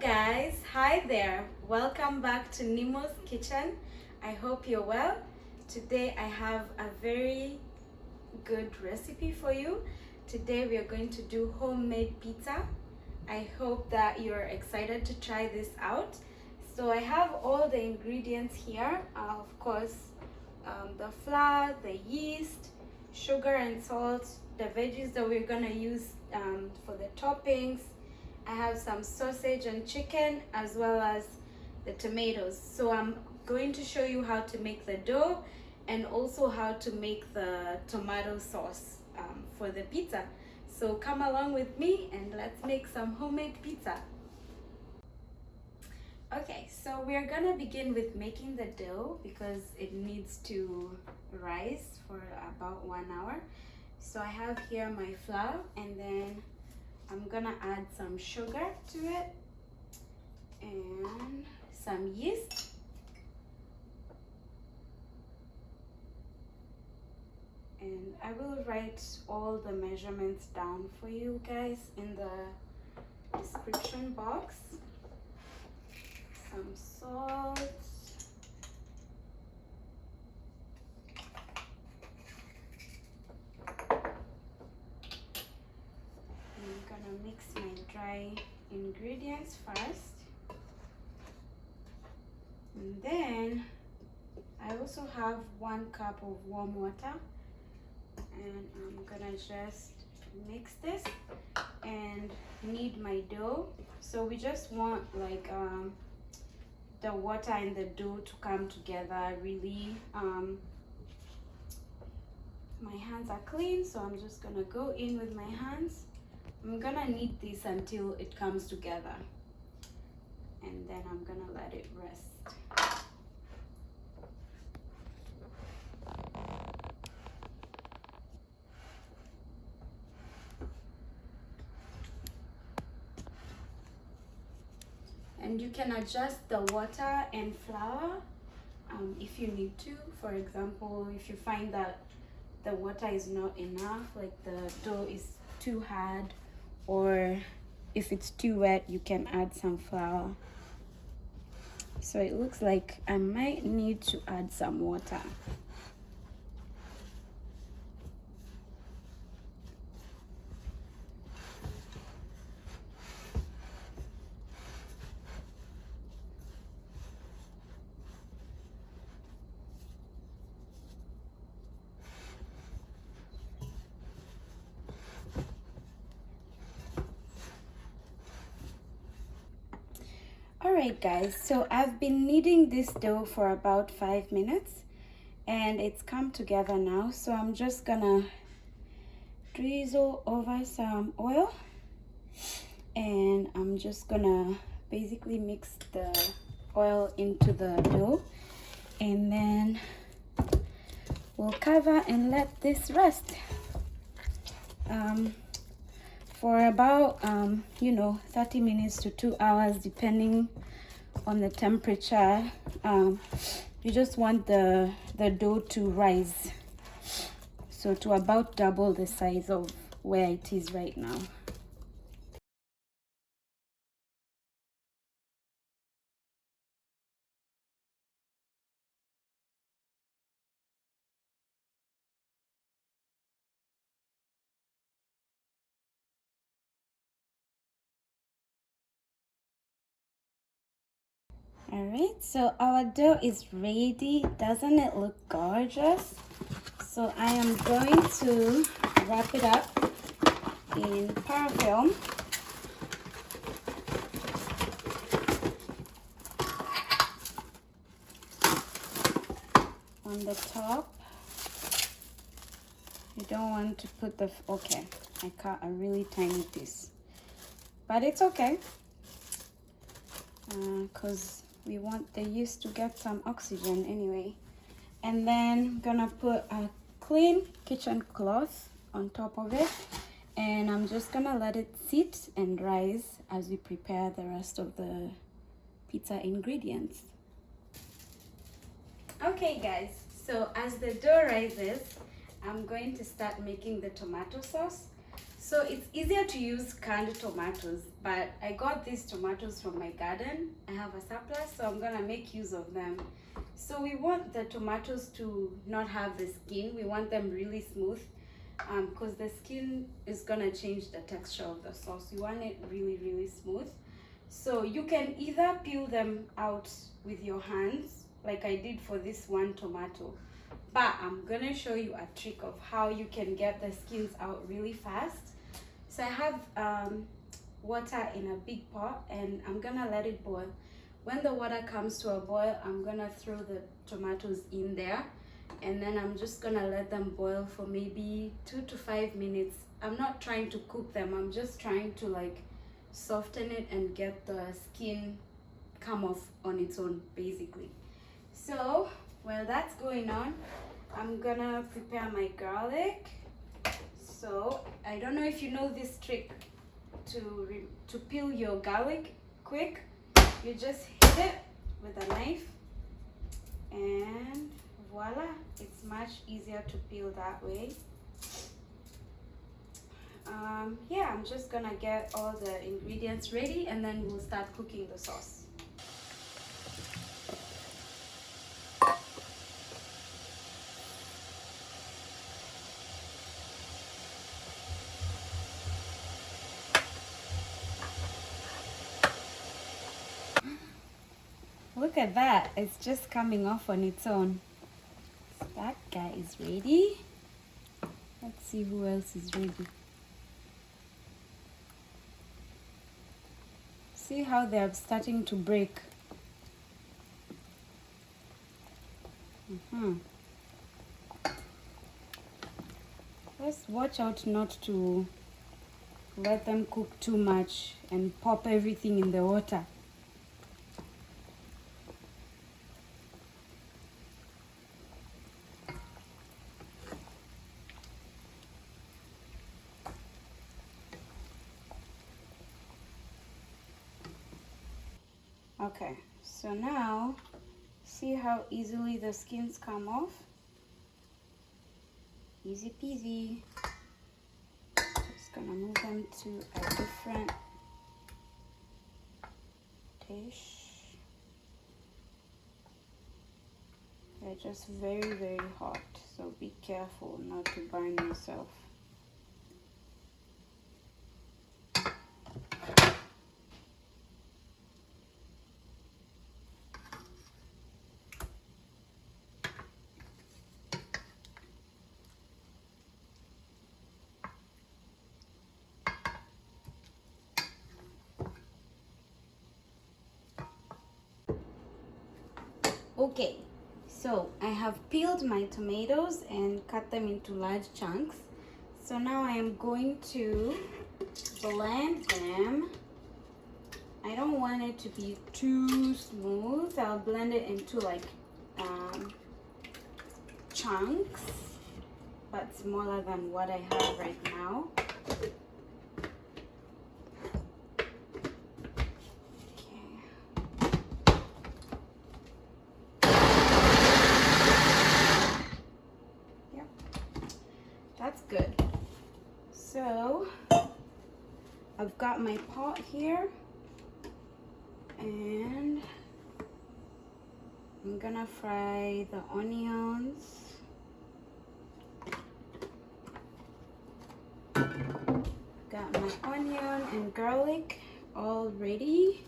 guys, hi there. Welcome back to Nemo's Kitchen. I hope you're well. Today I have a very good recipe for you. Today we are going to do homemade pizza. I hope that you're excited to try this out. So I have all the ingredients here. Of course, the flour, the yeast, sugar and salt, the veggies that we're gonna use for the toppings. I have some sausage and chicken as well as the tomatoes. So I'm going to show you how to make the dough and also how to make the tomato sauce for the pizza. So come along with me and let's make some homemade pizza. Okay, so we're gonna begin with making the dough because it needs to rise for about 1 hour. So I have here my flour, and then I'm gonna add some sugar to it and some yeast. And I will write all the measurements down for you guys in the description box. Some salt. I'm gonna mix my dry ingredients first. And then I also have 1 cup of warm water. And I'm gonna just mix this and knead my dough. So we just want like the water and the dough to come together really. My hands are clean, so I'm just gonna go in with my hands. I'm gonna knead this until it comes together, and then I'm gonna let it rest. And you can adjust the water and flour if you need to. For example, if you find that the water is not enough, like the dough is too hard, or if it's too wet, you can add some flour. So it looks like I might need to add some water. Alright guys, so I've been kneading this dough for about 5 minutes and it's come together now. So I'm just gonna drizzle over some oil and I'm just gonna basically mix the oil into the dough, and then we'll cover and let this rest for about 30 minutes to 2 hours, depending on the temperature. You just want the dough to rise, so to about double the size of where it is right now. All right, so our dough is ready. Doesn't it look gorgeous? So I am going to wrap it up in parafilm. On the top, you don't want to put the, okay, I cut a really tiny piece, but it's okay because we want the yeast to get some oxygen anyway. And then I'm gonna put a clean kitchen cloth on top of it, and I'm just gonna let it sit and rise as we prepare the rest of the pizza ingredients. Okay guys, so as the dough rises, I'm going to start making the tomato sauce. So it's easier to use canned tomatoes, but I got these tomatoes from my garden. I have a surplus, so I'm gonna make use of them. So we want the tomatoes to not have the skin. We want them really smooth, because the skin is gonna change the texture of the sauce. You want it really, really smooth. So you can either peel them out with your hands, like I did for this one tomato, but I'm gonna show you a trick of how you can get the skins out really fast. So I have water in a big pot, and I'm gonna let it boil. When the water comes to a boil, I'm gonna throw the tomatoes in there, and then I'm just gonna let them boil for maybe 2 to 5 minutes. I'm not trying to cook them, I'm just trying to like soften it and get the skin come off on its own, basically. So while that's going on, I'm gonna prepare my garlic. So I don't know if you know this trick to peel your garlic quick. You just hit it with a knife, and voila, it's much easier to peel that way. Yeah, I'm just gonna get all the ingredients ready, and then we'll start cooking the sauce. Look at that, it's just coming off on its own. So that guy is ready. Let's see who else is ready. See how they're starting to break. Just watch out not to let them cook too much and pop everything in the water. Okay, so now see how easily the skins come off? Easy peasy. Just gonna move them to a different dish. They're just very, very hot, so be careful not to burn yourself. Okay, so I have peeled my tomatoes and cut them into large chunks. So now I am going to blend them. I don't want it to be too smooth. I'll blend it into like chunks, but smaller than what I have right now. That's good. So I've got my pot here, and I'm gonna fry the onions. Got my onion and garlic all ready.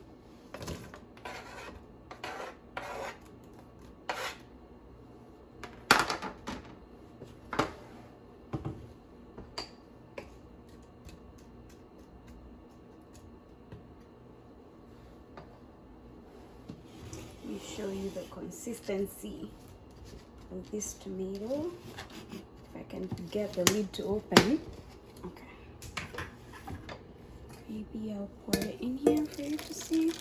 Let me show you the consistency of this tomato. If I can get the lid to open. Okay. Maybe I'll pour it in here for you to see.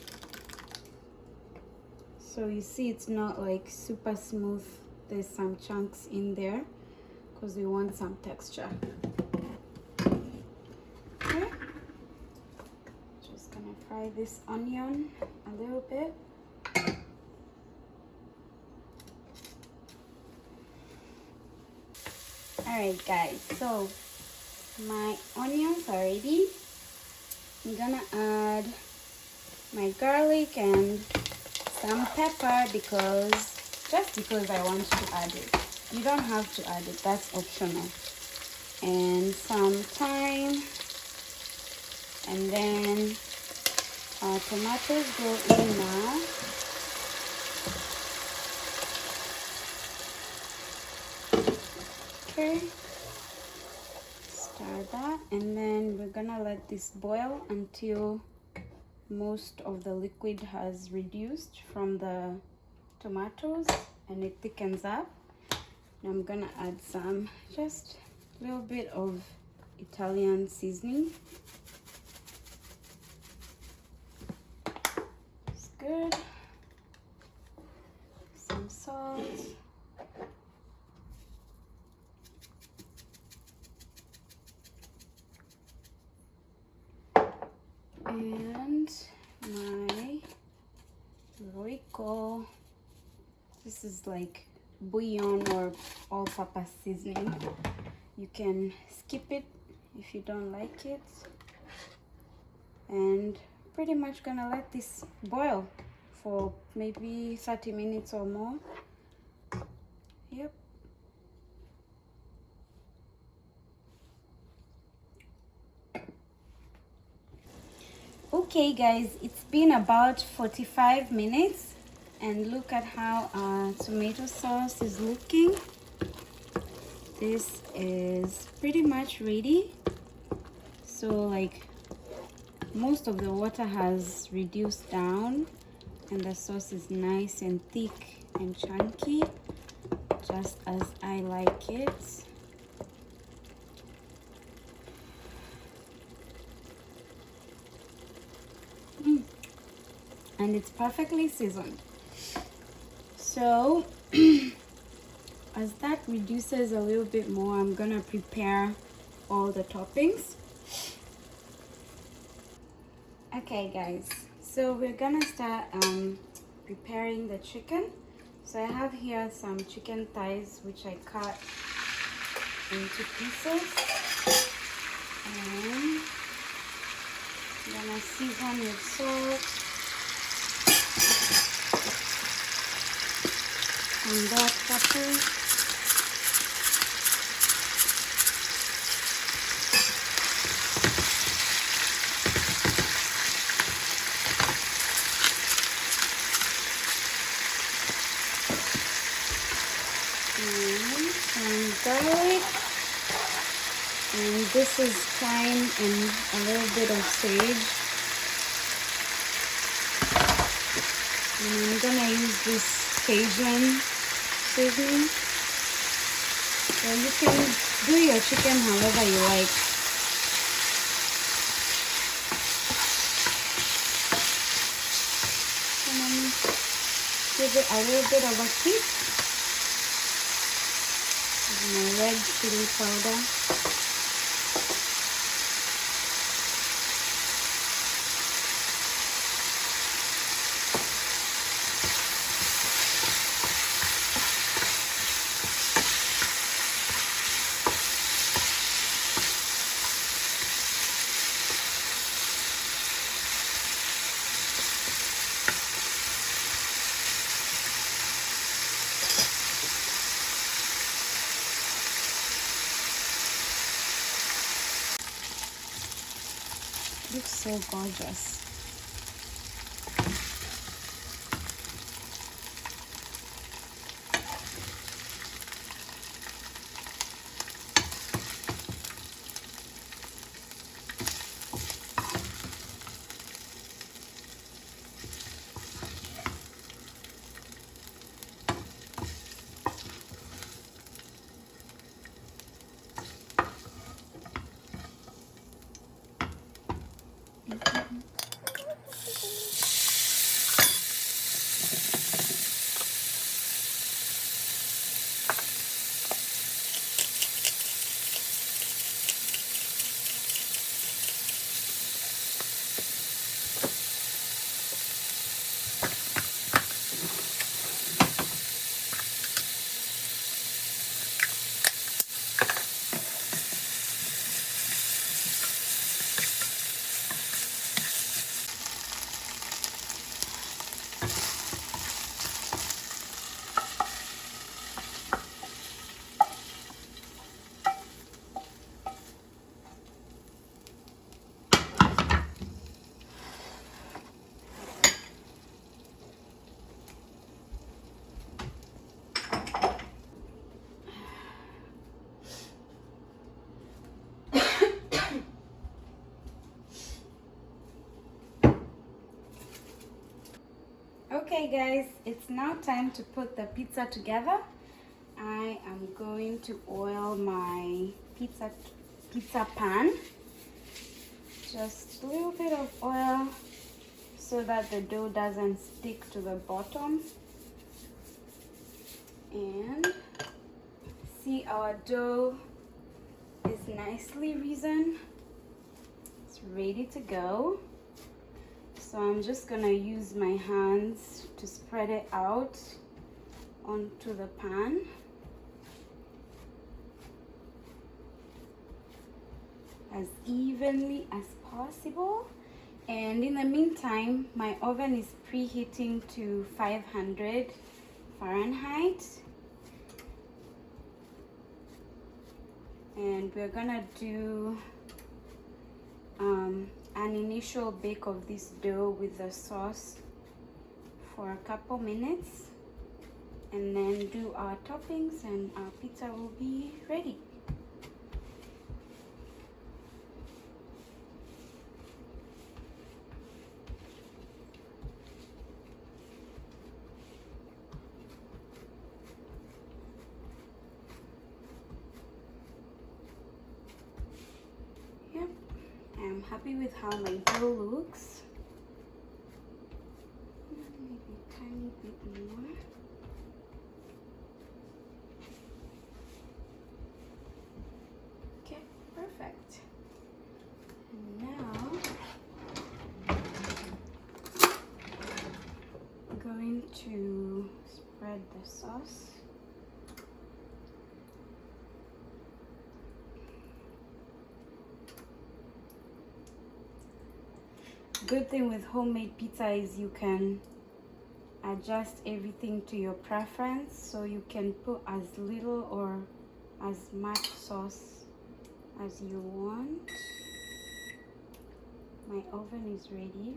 So you see it's not like super smooth. There's some chunks in there because we want some texture. Okay. Just gonna fry this onion a little bit. Alright guys, so My onions are ready. I'm gonna add my garlic and some pepper just because I want to add it. You don't have to add it, that's optional. And some thyme, and then our tomatoes go in now. Okay, stir that, and then we're gonna let this boil until most of the liquid has reduced from the tomatoes and it thickens up. And I'm gonna add just a little bit of Italian seasoning. It's good. Some salt. And my royco. This is like bouillon or all-purpose seasoning. You can skip it if you don't like it. And pretty much gonna let this boil for maybe 30 minutes or more. Yep. Okay guys, it's been about 45 minutes and look at how our tomato sauce is looking. This is pretty much ready. So like most of the water has reduced down and the sauce is nice and thick and chunky, just as I like it. And it's perfectly seasoned. So as that reduces a little bit more, I'm gonna prepare all the toppings. Okay guys, so we're gonna start preparing the chicken. So I have here some chicken thighs which I cut into pieces, and I'm gonna season with salt and black pepper. And some garlic, and this is thyme and a little bit of sage. And I'm gonna use this Cajun seasoning. So you can do your chicken however you like. And then give it a little bit of a kick. My red chili powder. Looks so gorgeous. Okay guys, it's now time to put the pizza together. I am going to oil my pizza pan. Just a little bit of oil so that the dough doesn't stick to the bottom. And see, our dough is nicely risen. It's ready to go. So I'm just gonna use my hands to spread it out onto the pan. As evenly as possible. And in the meantime, my oven is preheating to 500 Fahrenheit. And we're gonna do an initial bake of this dough with the sauce for a couple minutes, and then do our toppings, and our pizza will be ready. Yep, I'm happy with how my dough looks. Maybe a tiny bit more. Okay, perfect. And now I'm going to spread the sauce. Good thing with homemade pizza is you can adjust everything to your preference, so you can put as little or as much sauce as you want. My oven is ready.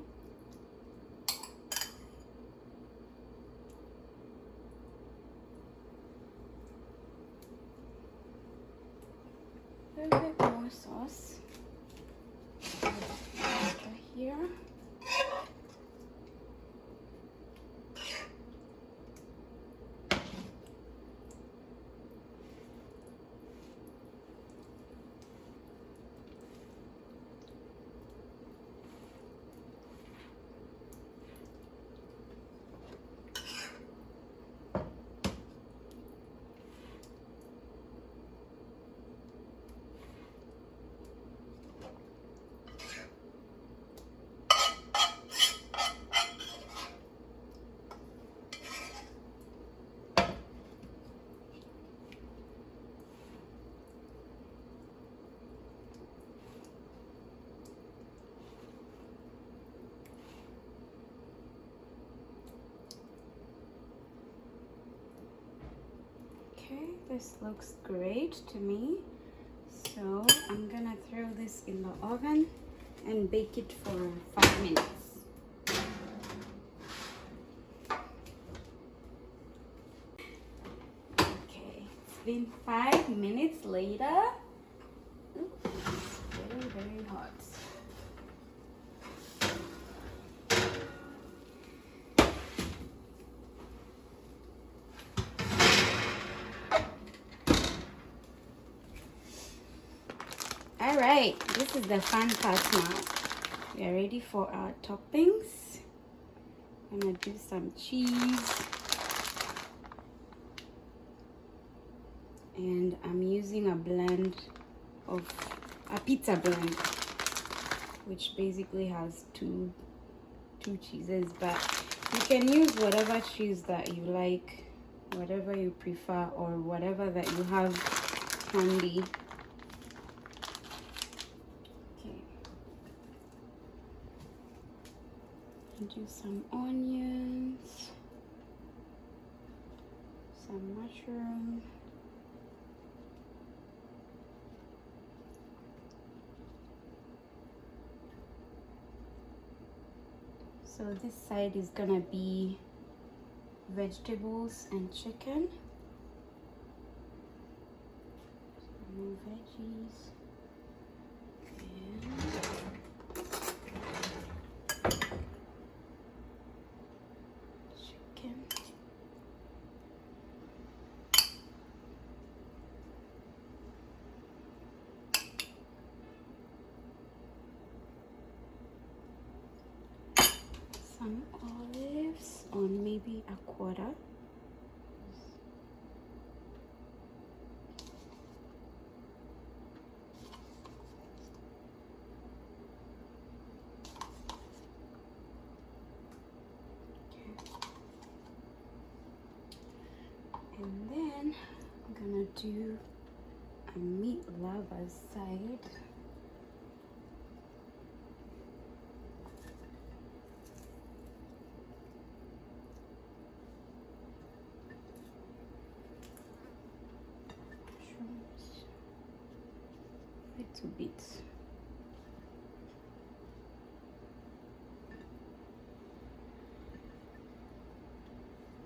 A little bit more sauce extra here. Okay, this looks great to me. So I'm gonna throw this in the oven and bake it for 5 minutes. Okay, it's been 5 minutes later. Oops, it's very hot. All right, this is the fun part now. We are ready for our toppings. I'm gonna do some cheese. And I'm using a pizza blend, which basically has two cheeses, but you can use whatever cheese that you like, whatever you prefer, or whatever that you have handy. Do some onions, some mushroom, so this side is gonna be vegetables and chicken. Some more veggies. And some olives on maybe a quarter. And then I'm gonna do a meat lover side. Mushrooms, little bit.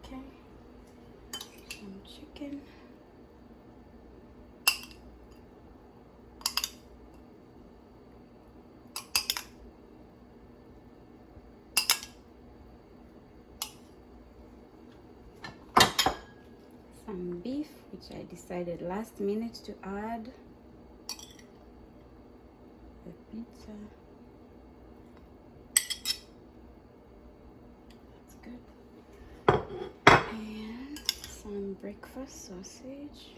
Okay. Some chicken. Some beef, which I decided last minute to add. The pizza. That's good. And some breakfast sausage.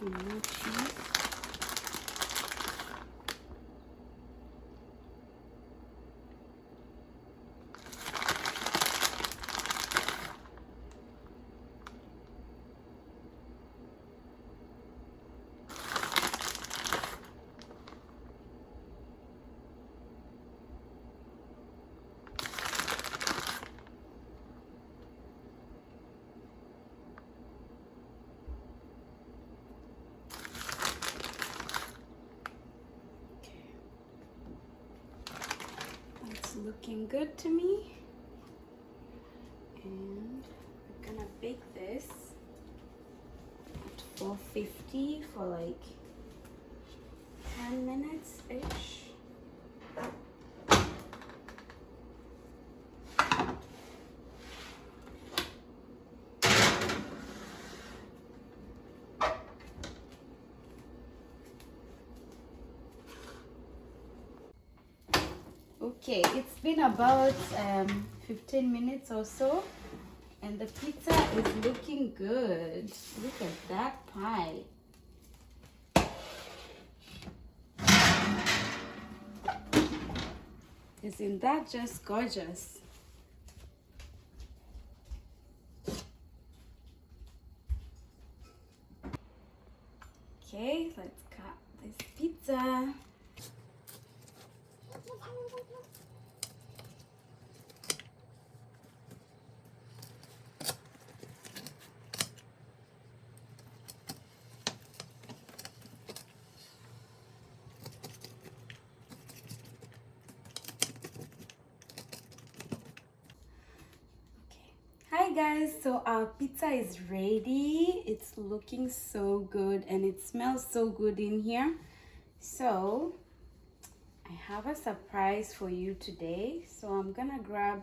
More cheese. Looking good to me, and I'm gonna bake this at 450 for like 10 minutes ish. Okay, it's been about 15 minutes or so, and the pizza is looking good. Look at that pie. Isn't that just gorgeous? Okay, let's cut this pizza. Hi guys, so our pizza is ready. It's looking so good and it smells so good in here. So I have a surprise for you today. So I'm gonna grab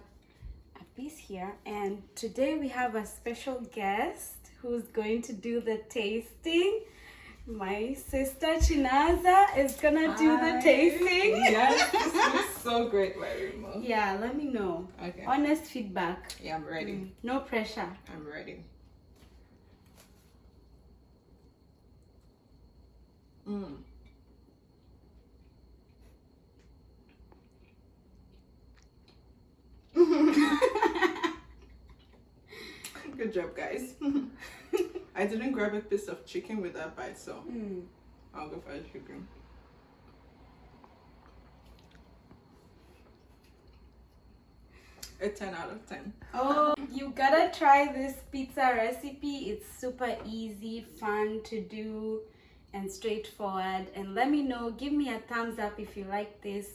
a piece here, and today we have a special guest who's going to do the tasting. My sister Chinaza is gonna do the tasting. Yes, this looks so great, Larimo. Yeah, let me know. Okay. Honest feedback. Yeah, I'm ready. No pressure. I'm ready. Good job, guys. I didn't grab a piece of chicken with that bite, so I'll go for the chicken. A 10 out of 10. Oh, you gotta try this pizza recipe. It's super easy, fun to do, and straightforward. And let me know, give me a thumbs up if you like this,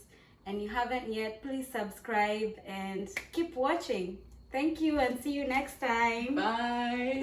and you haven't yet, please subscribe and keep watching. Thank you, and see you next time. Bye.